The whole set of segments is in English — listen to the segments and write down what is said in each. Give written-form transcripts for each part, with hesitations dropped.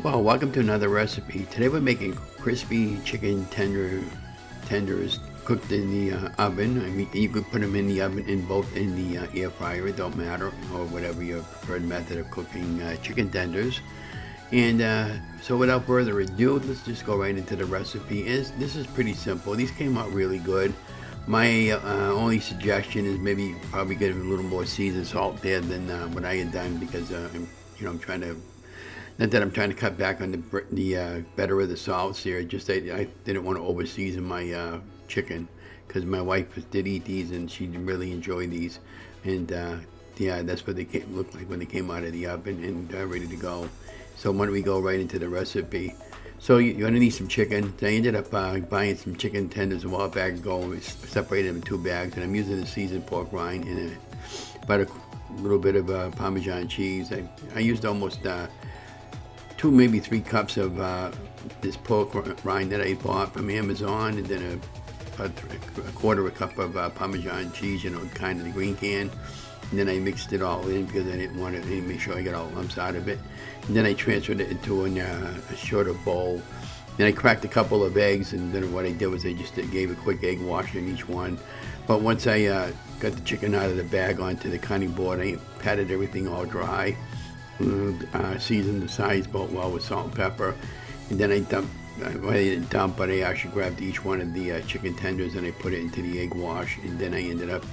Well, welcome to another recipe. Today we're making crispy chicken tenders cooked in the oven. I mean, you could put them in the oven in both in the air fryer. It don't matter, or whatever your preferred method of cooking chicken tenders. And so, without further ado, let's just go right into the recipe. This is pretty simple. These came out really good. My only suggestion is maybe probably get a little more seasoned salt there than what I had done because I'm trying to not that I'm trying to cut back on the better of the salts here. Just I didn't want to over season my chicken because my wife did eat these and she really enjoyed these, and yeah, that's what looked like when they came out of the oven and ready to go. So why don't we go right into the recipe? So you're gonna need some chicken. I ended up buying some chicken tenders a while back ago. We separated them in two bags, and I'm using the seasoned pork rind and about a little bit of Parmesan cheese. I used almost two, maybe 3 cups of this pork rind that I bought from Amazon, and then a quarter of a cup of Parmesan cheese, kind of the green can. And then I mixed it all in because I didn't want to make sure I got all lumps out of it. And then I transferred it into a shorter bowl. Then I cracked a couple of eggs, and then what I did was I just gave a quick egg wash in each one. But once I got the chicken out of the bag onto the cutting board, I patted everything all dry. Seasoned the sides both well with salt and pepper, and then I didn't dump, but I actually grabbed each one of the chicken tenders and I put it into the egg wash, and then I ended up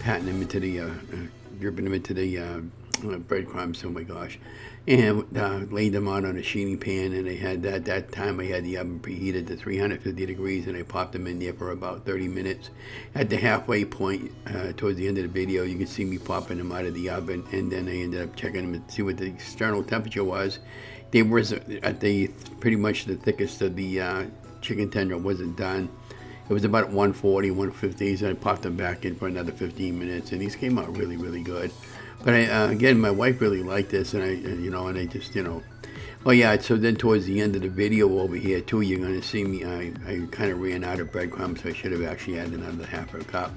patting them into dripping them into the breadcrumbs. Oh my gosh! And laid them out on a sheeting pan, and I had that time I had the oven preheated to 350 degrees, and I popped them in there for about 30 minutes. At the halfway point, towards the end of the video, you can see me popping them out of the oven, and then I ended up checking them to see what the external temperature was. They were at the pretty much the thickest of the chicken tender wasn't done. It was about 140, 150, so I popped them back in for another 15 minutes, and these came out really, really good. But again, my wife really liked this, and I just, Oh yeah, so then towards the end of the video over here too, you're gonna see me, I kind of ran out of breadcrumbs, so I should have actually had another half a cup.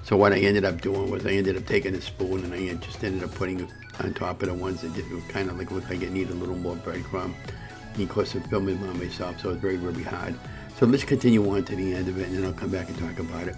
So what I ended up doing was I ended up taking a spoon and I just ended up putting on top of the ones that kind of looked like it needed a little more breadcrumb. And of course, I'm filming by myself, so it's very, very hard. So let's continue on to the end of it, and then I'll come back and talk about it.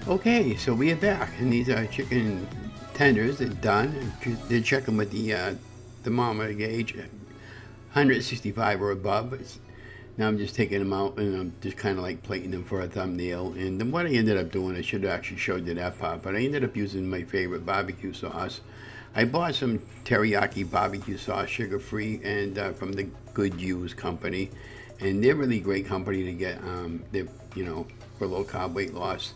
Okay, so we are back, and these are chicken tenders. They're done. They're checking with the thermometer gauge, 165 or above. Now I'm just taking them out, and I'm just kind of like plating them for a thumbnail. And then what I ended up doing, I should have actually showed you that part, but I ended up using my favorite barbecue sauce. I bought some teriyaki barbecue sauce, sugar-free, and from the Good Use company, and they're really great company to get. They're for low carb weight loss.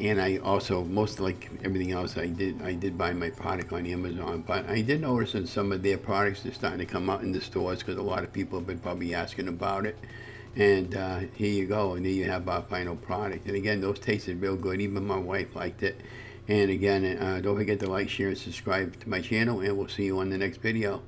And I also, most like everything else, I did buy my product on Amazon. But I did notice that some of their products are starting to come out in the stores because a lot of people have been probably asking about it. And here you go, and there you have our final product. And again, those tasted real good. Even my wife liked it. And again, don't forget to like, share, and subscribe to my channel, and we'll see you on the next video.